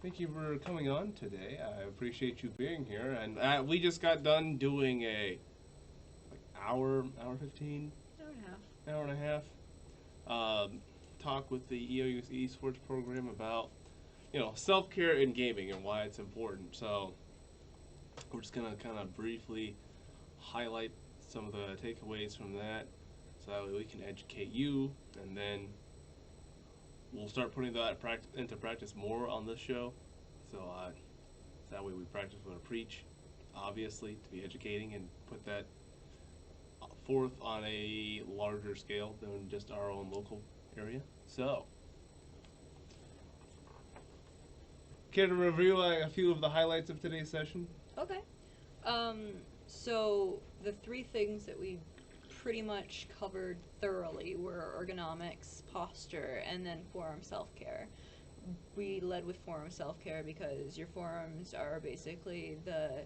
Thank you for coming on today. I appreciate you being here. And we just got done doing a hour 15, Hour and a half. hour and a half talk with the EOU esports program about self care in gaming and why it's important. So we're just gonna kind of briefly highlight some of the takeaways from that, so that way we can educate you, and then we'll start putting that into practice more on this show. So that way we practice what we preach, obviously, to be educating and put that forth on a larger scale than just our own local area. So, care to review a few of the highlights of today's session? Okay. So the three things that we pretty much covered thoroughly were ergonomics, posture, and then forearm self-care. We led with forearm self-care because your forearms are basically the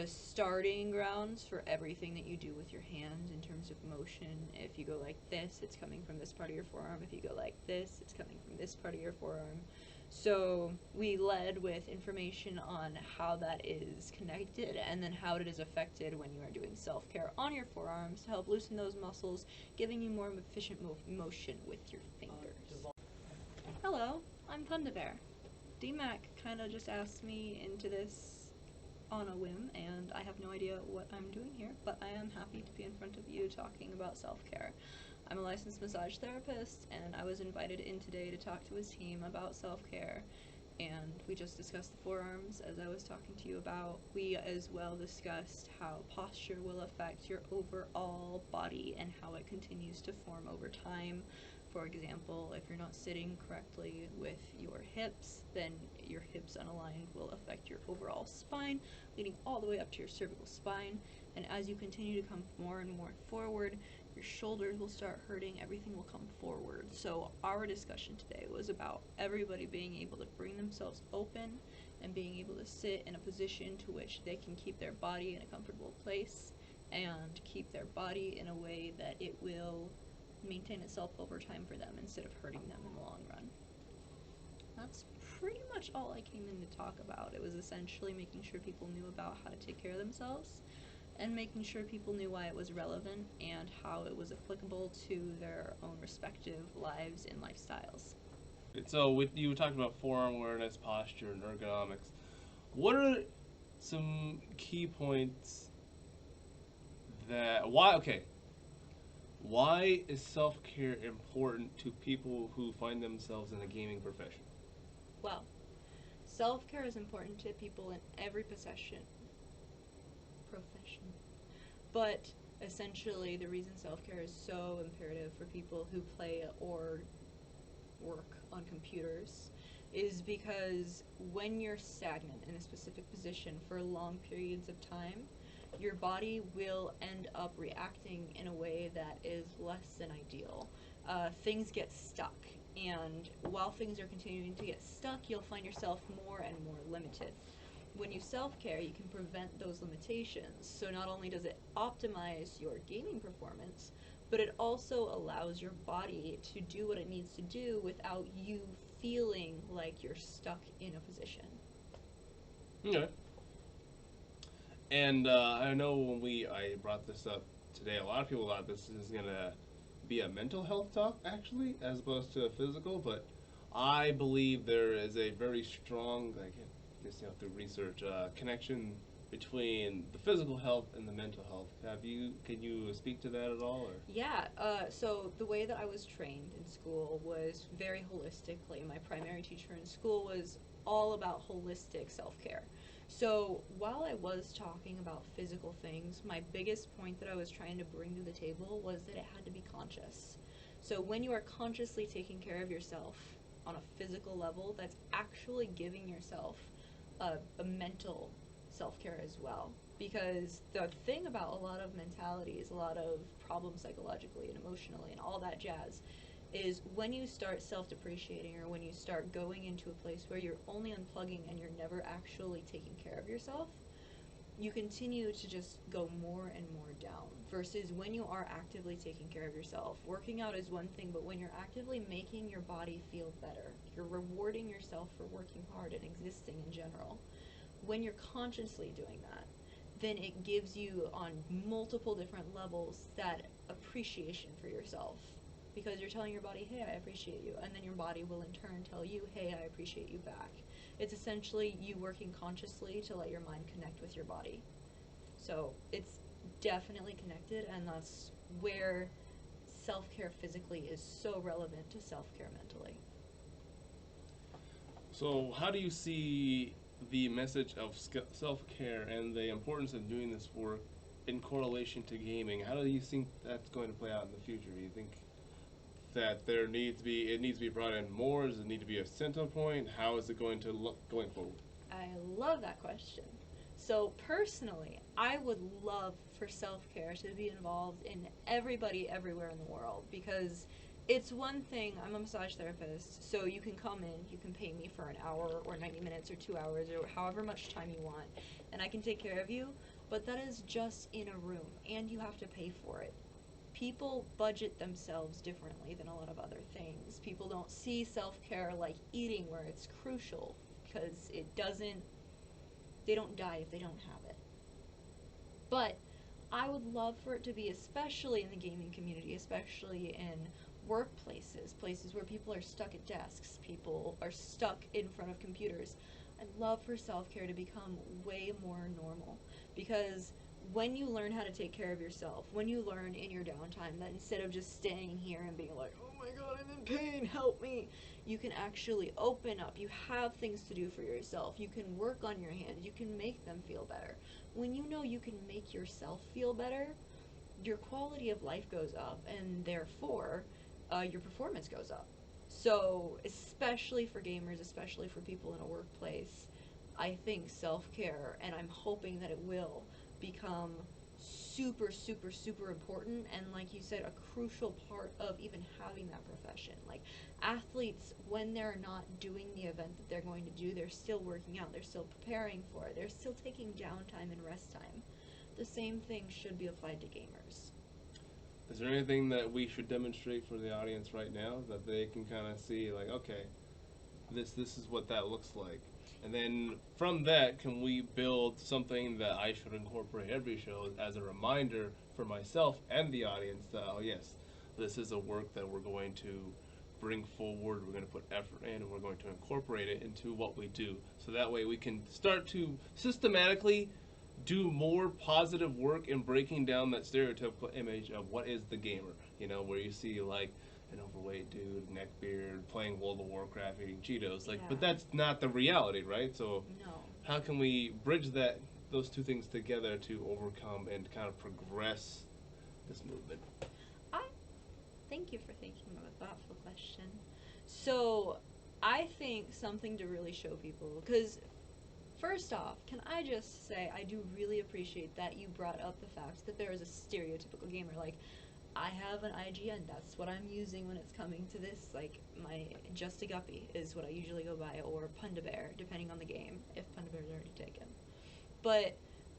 starting grounds for everything that you do with your hand in terms of motion. If you go like this, it's coming from this part of your forearm. If you go like this, it's coming from this part of your forearm. So we led with information on how that is connected and then how it is affected when you are doing self-care on your forearms to help loosen those muscles, giving you more efficient motion with your fingers. Hello, I'm PundaBear. DMAC kind of just asked me into this on a whim, and I have no idea what I'm doing here, but I am happy to be in front of you talking about self-care. I'm a licensed massage therapist, and I was invited in today to talk to his team about self-care, and we just discussed the forearms as I was talking to you about. We as well discussed how posture will affect your overall body and how it continues to form over time. For example, if you're not sitting correctly with your hips, then your hips unaligned will affect your overall spine, leading all the way up to your cervical spine. And as you continue to come more and more forward, your shoulders will start hurting, everything will come forward. So our discussion today was about everybody being able to bring themselves open and being able to sit in a position to which they can keep their body in a comfortable place and keep their body in a way that it will maintain itself over time for them instead of hurting them in the long run. That's pretty much all I came in to talk about. It was essentially making sure people knew about how to take care of themselves and making sure people knew why it was relevant and how it was applicable to their own respective lives and lifestyles. So you talked about forearm awareness, posture, and ergonomics. What are some key points that why is self-care important to people who find themselves in the gaming profession? Well, self-care is important to people in every profession. But essentially, the reason self-care is so imperative for people who play or work on computers is because when you're stagnant in a specific position for long periods of time, your body will end up reacting in a way that is less than ideal. Things get stuck, and while things are continuing to get stuck, you'll find yourself more and more limited. When you self-care, you can prevent those limitations. So not only does it optimize your gaming performance, but it also allows your body to do what it needs to do without you feeling like you're stuck in a position. Okay. And I know when I brought this up today, a lot of people thought this is gonna be a mental health talk, actually, as opposed to a physical. But I believe there is a very strong, just through research, connection between the physical health and the mental health. Can you speak to that at all? Or? Yeah, so the way that I was trained in school was very holistically. My primary teacher in school was all about holistic self-care. So while I was talking about physical things, my biggest point that I was trying to bring to the table was that it had to be conscious. So when you are consciously taking care of yourself on a physical level, that's actually giving yourself a mental self-care as well. Because the thing about a lot of mentalities, a lot of problems psychologically and emotionally and all that jazz, is when you start self-depreciating or when you start going into a place where you're only unplugging and you're never actually taking care of yourself, you continue to just go more and more down versus when you are actively taking care of yourself. Working out is one thing, but when you're actively making your body feel better, you're rewarding yourself for working hard and existing in general. When you're consciously doing that, then it gives you on multiple different levels that appreciation for yourself, because you're telling your body, hey, I appreciate you, and then your body will in turn tell you, hey, I appreciate you back. It's essentially you working consciously to let your mind connect with your body. So it's definitely connected, and that's where self-care physically is so relevant to self-care mentally. So, how do you see the message of self-care and the importance of doing this work in correlation to gaming? How do you think that's going to play out in the future? Do you think that it needs to be brought in more? Does it need to be a center point? How is it going to look going forward? I love that question. So personally, I would love for self-care to be involved in everybody everywhere in the world, because it's one thing, I'm a massage therapist, so you can come in, you can pay me for an hour or 90 minutes or 2 hours or however much time you want, and I can take care of you, but that is just in a room, and you have to pay for it. People budget themselves differently than a lot of other things. People don't see self-care like eating, where it's crucial, because they don't die if they don't have it. But I would love for it to be, especially in the gaming community, especially in workplaces, places where people are stuck at desks, people are stuck in front of computers. I'd love for self-care to become way more normal, because when you learn how to take care of yourself, when you learn in your downtime that instead of just staying here and being like, oh my god, I'm in pain, help me, you can actually open up. You have things to do for yourself. You can work on your hands. You can make them feel better. When you know you can make yourself feel better, your quality of life goes up, and therefore your performance goes up. So especially for gamers, especially for people in a workplace, I think self-care, and I'm hoping that it will become super, super, super important, and like you said, a crucial part of even having that profession. Like athletes, when they're not doing the event that they're going to do, they're still working out, they're still preparing for it, they're still taking downtime and rest time. The same thing should be applied to gamers. Is there anything that we should demonstrate for the audience right now that they can kind of see, like, okay, this is what that looks like? And then from that, can we build something that I should incorporate every show as a reminder for myself and the audience that, oh yes, this is a work that we're going to bring forward, we're going to put effort in, and we're going to incorporate it into what we do. So that way we can start to systematically do more positive work in breaking down that stereotypical image of what is the gamer. You know, where you see like an overweight dude, neck beard, playing World of Warcraft, eating Cheetos. Like, Yeah. but that's not the reality, right? So, No. how can we bridge those two things together to overcome and kind of progress this movement? I thank you for thinking of a thoughtful question. So, I think something to really show people, because first off, can I just say I do really appreciate that you brought up the fact that there is a stereotypical gamer. Like, I have an IGN. That's what I'm using when it's coming to this. Like, my Just a Guppy is what I usually go by, or PundaBear, depending on the game, if PundaBear's already taken. But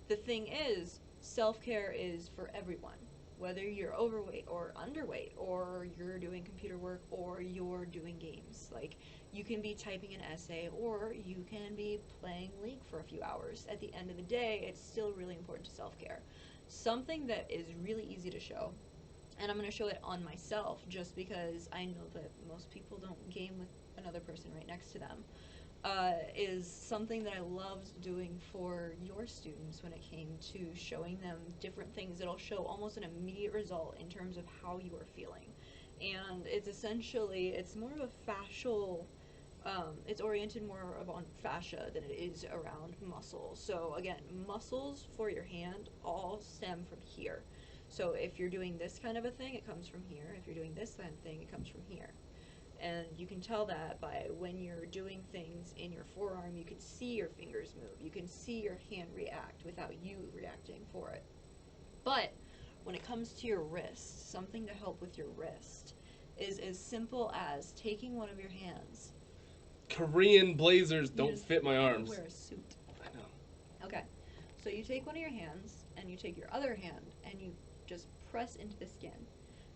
the thing is, self-care is for everyone. Whether you're overweight or underweight, or you're doing computer work, or you're doing games. Like, you can be typing an essay, or you can be playing League for a few hours. At the end of the day, it's still really important to self-care. Something that is really easy to show, and I'm going to show it on myself just because I know that most people don't game with another person right next to them, is something that I loved doing for your students when it came to showing them different things that'll show almost an immediate result in terms of how you are feeling. And it's essentially, it's more of a fascial, it's oriented more on fascia than it is around muscles. So again, muscles for your hand all stem from here. So if you're doing this kind of a thing, it comes from here. If you're doing this kind of thing, it comes from here. And you can tell that by when you're doing things in your forearm, you can see your fingers move. You can see your hand react without you reacting for it. But when it comes to your wrist, something to help with your wrist is as simple as taking one of your hands. Korean blazers don't fit my arms. Wear a suit. I know. Okay. So you take one of your hands and you take your other hand and you just press into the skin.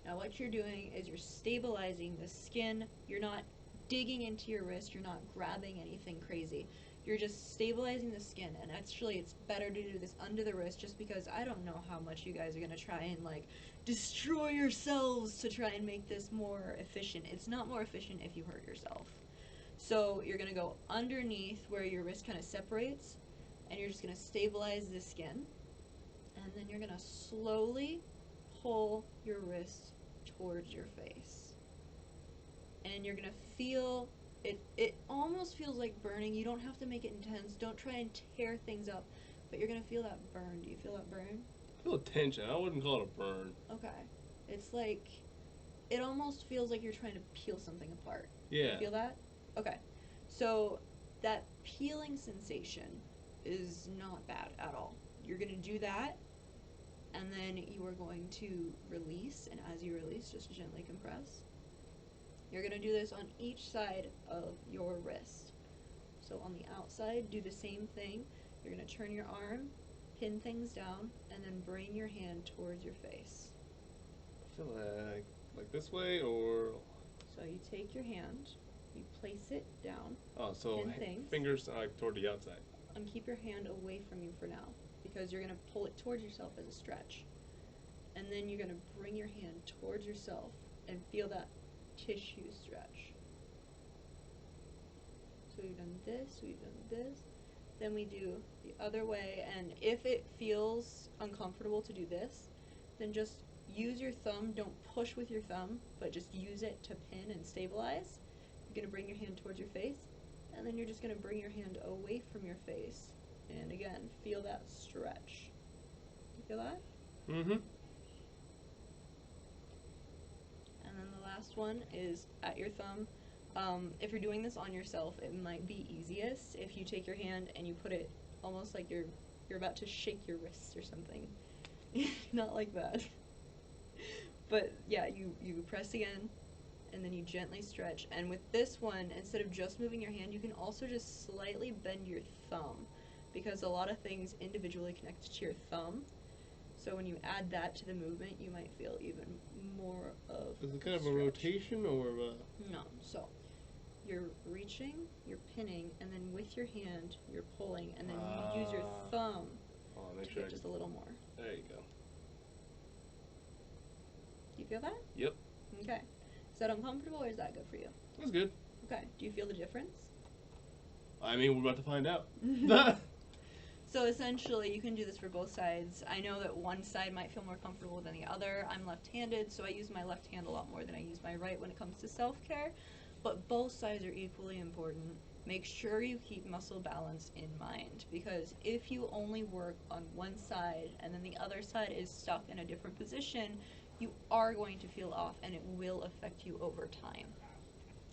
Now what you're doing is you're stabilizing the skin. You're not digging into your wrist. You're not grabbing anything crazy. You're just stabilizing the skin. And actually it's better to do this under the wrist just because I don't know how much you guys are going to try and like destroy yourselves to try and make this more efficient. It's not more efficient if you hurt yourself. So you're going to go underneath where your wrist kind of separates, and you're just going to stabilize the skin, and then you're going to slowly pull your wrist towards your face. And you're going to feel, it almost feels like burning. You don't have to make it intense. Don't try and tear things up, but you're going to feel that burn. Do you feel that burn? I feel a tension. I wouldn't call it a burn. Okay. It's like, it almost feels like you're trying to peel something apart. Yeah. You feel that? Okay. So that peeling sensation is not bad at all. You're going to do that, and then you are going to release, and as you release, just gently compress. You're going to do this on each side of your wrist. So on the outside, do the same thing. You're going to turn your arm, pin things down, and then bring your hand towards your face. I feel like this way, or... So you take your hand, you place it down. Oh, so pin things. fingers toward the outside. And keep your hand away from you for now, because you're going to pull it towards yourself as a stretch. And then you're going to bring your hand towards yourself and feel that tissue stretch. So we've done this, we've done this. Then we do the other way, and if it feels uncomfortable to do this, then just use your thumb. Don't push with your thumb, but just use it to pin and stabilize. You're going to bring your hand towards your face, and then you're just going to bring your hand away from your face. And again, feel that stretch. You feel that? Mm-hmm. And then the last one is at your thumb. If you're doing this on yourself, it might be easiest if you take your hand and you put it almost like you're about to shake your wrist or something. Not like that. But yeah, you press again, and then you gently stretch. And with this one, instead of just moving your hand, you can also just slightly bend your thumb, because a lot of things individually connect to your thumb. So when you add that to the movement, you might feel even more of Is it kind of stretch. a rotation or a... No. So you're reaching, you're pinning, and then with your hand, you're pulling, and then you use your thumb to get just a little more. There you go. Do you feel that? Yep. Okay. Is that uncomfortable, or is that good for you? That's good. Okay. Do you feel the difference? I mean, we're about to find out. So essentially, you can do this for both sides. I know that one side might feel more comfortable than the other. I'm left-handed, so I use my left hand a lot more than I use my right when it comes to self-care. But both sides are equally important. Make sure you keep muscle balance in mind, because if you only work on one side and then the other side is stuck in a different position, you are going to feel off, and it will affect you over time.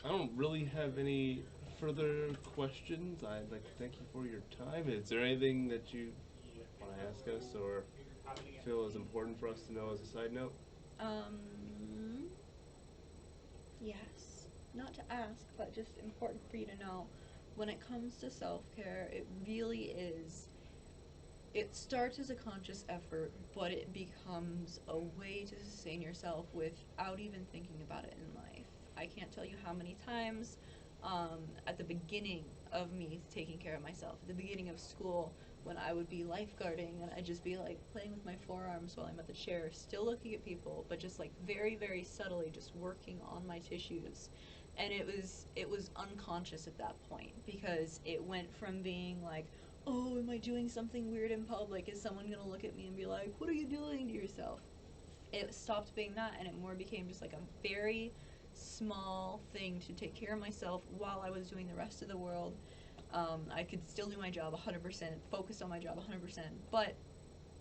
I don't really have any further questions. I'd like to thank you for your time. Is there anything that you want to ask us or feel is important for us to know as a side note? Yes. Not to ask, but just important for you to know. When it comes to self-care, it really is, it starts as a conscious effort, but it becomes a way to sustain yourself without even thinking about it in life. I can't tell you how many times at the beginning of me taking care of myself, at the beginning of school, when I would be lifeguarding and I'd just be like playing with my forearms while I'm at the chair, still looking at people, but just like very, very subtly just working on my tissues. And it was unconscious at that point, because it went from being like, oh, am I doing something weird in public? Is someone gonna look at me and be like, what are you doing to yourself? It stopped being that, and it more became just like a very small thing to take care of myself while I was doing the rest of the world. I could still do my job 100%, focus on my job 100%, but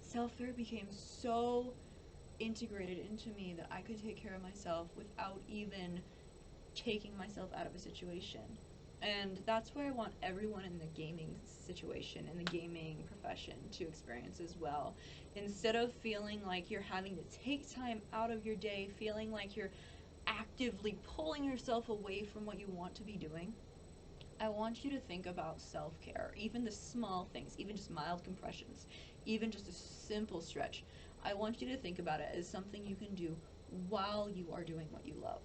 self-care became so integrated into me that I could take care of myself without even taking myself out of a situation. And that's where I want everyone in the gaming situation, in the gaming profession, to experience as well. Instead of feeling like you're having to take time out of your day, feeling like you're actively pulling yourself away from what you want to be doing, I want you to think about self-care, even the small things, even just mild compressions, even just a simple stretch. I want you to think about it as something you can do while you are doing what you love.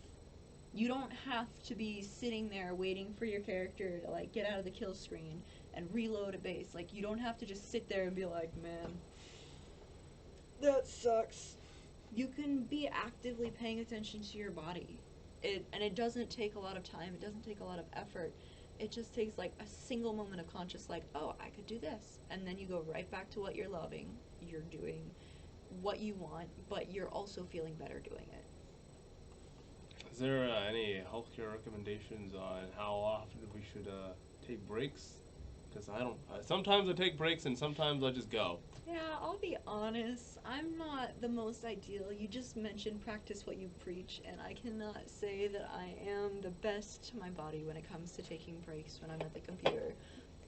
You don't have to be sitting there waiting for your character to like get out of the kill screen and reload a base. Like you don't have to just sit there and be like, "Man, that sucks." You can be actively paying attention to your body. It doesn't take a lot of time. It doesn't take a lot of effort. It just takes like a single moment of conscious like, "Oh, I could do this." And then you go right back to what you're loving. You're doing what you want, but you're also feeling better doing it. Is there any healthcare recommendations on how often we should take breaks? Because I don't. Sometimes I take breaks and sometimes I just go. Yeah, I'll be honest. I'm not the most ideal. You just mentioned practice what you preach, and I cannot say that I am the best to my body when it comes to taking breaks when I'm at the computer.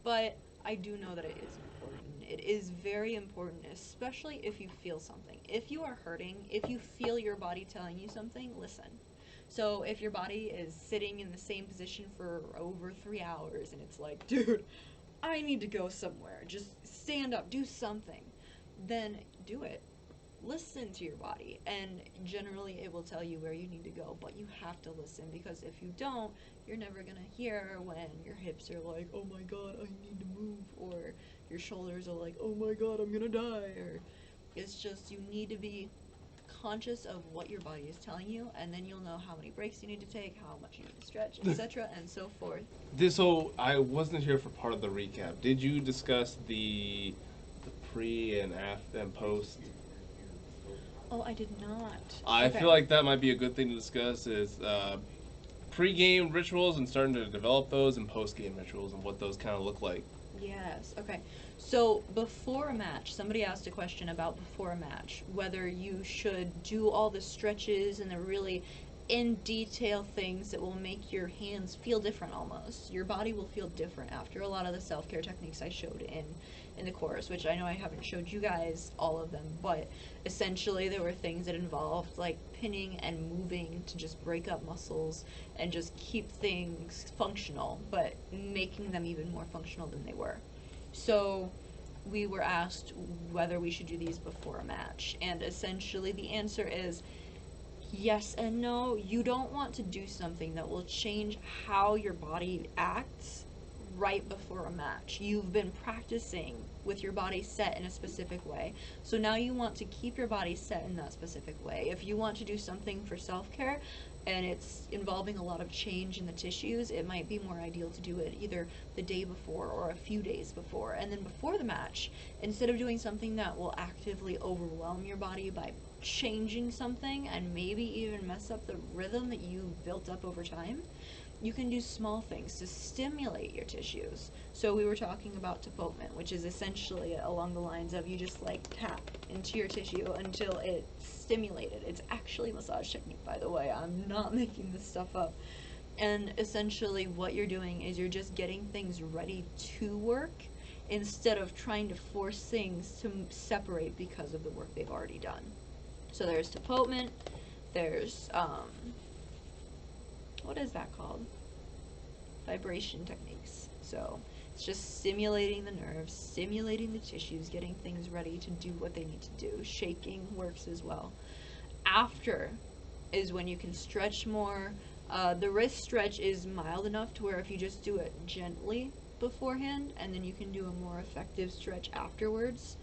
But I do know that it is important. It is very important, especially if you feel something. If you are hurting, if you feel your body telling you something, listen. So if your body is sitting in the same position for over 3 hours and it's like, dude, I need to go somewhere, just stand up, do something, then do it. Listen to your body, and generally it will tell you where you need to go, but you have to listen, because if you don't, you're never gonna hear when your hips are like, oh my god, I need to move, or your shoulders are like, oh my god, I'm gonna die, or it's just you need to be conscious of what your body is telling you, and then you'll know how many breaks you need to take, how much you need to stretch, etc., and so forth. So I wasn't here for part of the recap. Did you discuss the pre and after and post? Oh, I did not. I Okay. feel like that might be a good thing to discuss. Is pre-game rituals and starting to develop those, and post-game rituals and what those kind of look like. Yes, okay. So before a match, somebody asked a question about before a match, whether you should do all the stretches and the really in detail things that will make your hands feel different almost. Your body will feel different after a lot of the self-care techniques I showed in the course, which I know I haven't showed you guys all of them, but essentially there were things that involved like pinning and moving to just break up muscles and just keep things functional, but making them even more functional than they were. So we were asked whether we should do these before a match, and essentially the answer is yes and no. You don't want to do something that will change how your body acts right before a match. You've been practicing with your body set in a specific way. So now you want to keep your body set in that specific way. If you want to do something for self-care and it's involving a lot of change in the tissues, it might be more ideal to do it either the day before or a few days before. And then before the match, instead of doing something that will actively overwhelm your body by changing something and maybe even mess up the rhythm that you've built up over time, you can do small things to stimulate your tissues. So we were talking about tapotement, which is essentially along the lines of you just like tap into your tissue until it's stimulated. It's actually a massage technique, by the way. I'm not making this stuff up. And essentially what you're doing is you're just getting things ready to work instead of trying to force things to separate because of the work they've already done. So there's tapotement, there's what is that called? Vibration techniques. So it's just stimulating the nerves, stimulating the tissues, getting things ready to do what they need to do. Shaking works as well. After is when you can stretch more. The wrist stretch is mild enough to where if you just do it gently beforehand, and then you can do a more effective stretch afterwards.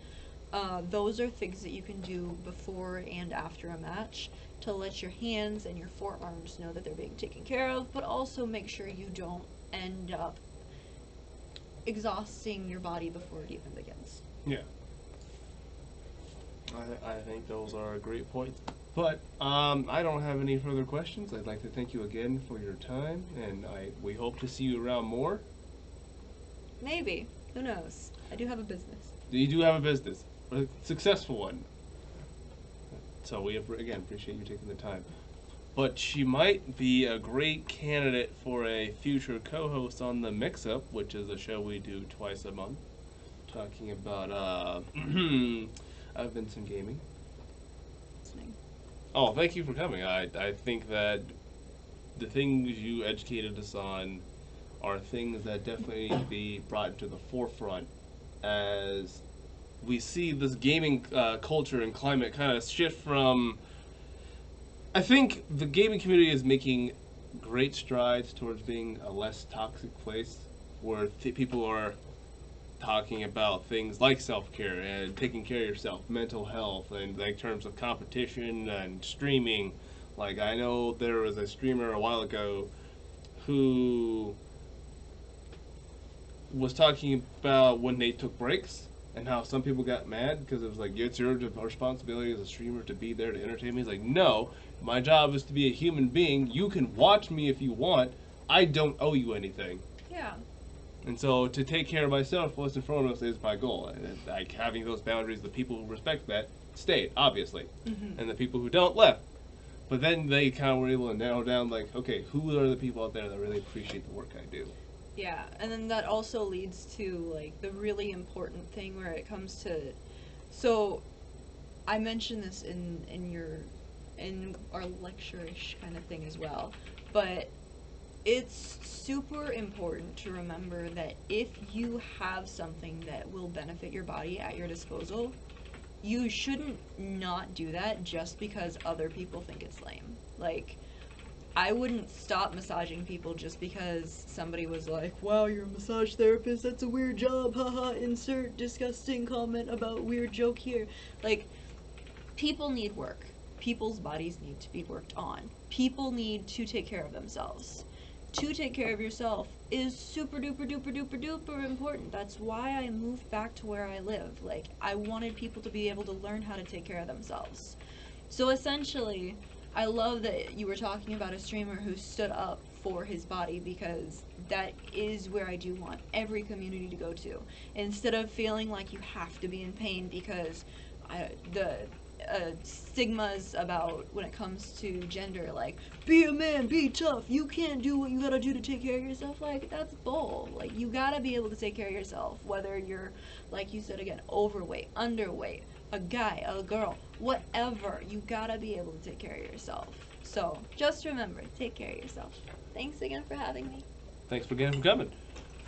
Those are things that you can do before and after a match to let your hands and your forearms know that they're being taken care of, but also make sure you don't end up exhausting your body before it even begins. Yeah. I think those are great points. But I don't have any further questions. I'd like to thank you again for your time, and we hope to see you around more. Maybe. Who knows? I do have a business. You do have a business, a successful one. So we again appreciate you taking the time. But she might be a great candidate for a future co-host on the Mix-Up, which is a show we do twice a month, talking about events and gaming. Listening. Oh, thank you for coming. I think that the things you educated us on are things that definitely need to be brought into the forefront as we see this gaming culture and climate kind of shift from. I think the gaming community is making great strides towards being a less toxic place where people are talking about things like self-care and taking care of yourself, mental health, and like terms of competition and streaming. Like I know there was a streamer a while ago who was talking about when they took breaks and how some people got mad because it was like it's your responsibility as a streamer to be there to entertain me. He's like, no, my job is to be a human being. You can watch me if you want. I don't owe you anything. Yeah. And so to take care of myself first and foremost is my goal. And like having those boundaries, the people who respect that stayed, obviously, and the people who don't left. But then they kind of were able to narrow down, like, okay, who are the people out there that really appreciate the work I do? Yeah, and then that also leads to like the really important thing where it comes to, so I mentioned this in our lecture-ish kind of thing as well, but it's super important to remember that if you have something that will benefit your body at your disposal, you shouldn't not do that just because other people think it's lame. Like, I wouldn't stop massaging people just because somebody was like, wow, you're a massage therapist, that's a weird job, haha, insert disgusting comment about weird joke here. Like, people need work. People's bodies need to be worked on. People need to take care of themselves. To take care of yourself is super duper duper duper duper important. That's why I moved back to where I live. Like, I wanted people to be able to learn how to take care of themselves. So essentially, I love that you were talking about a streamer who stood up for his body, because that is where I do want every community to go to. Instead of feeling like you have to be in pain because the stigmas about when it comes to gender, like, be a man, be tough, you can't do what you gotta do to take care of yourself, like, that's bull. Like, you gotta be able to take care of yourself, whether you're, like you said again, overweight, underweight, a guy, a girl, whatever, you gotta be able to take care of yourself. So, just remember, take care of yourself. Thanks again for having me. Thanks again for coming.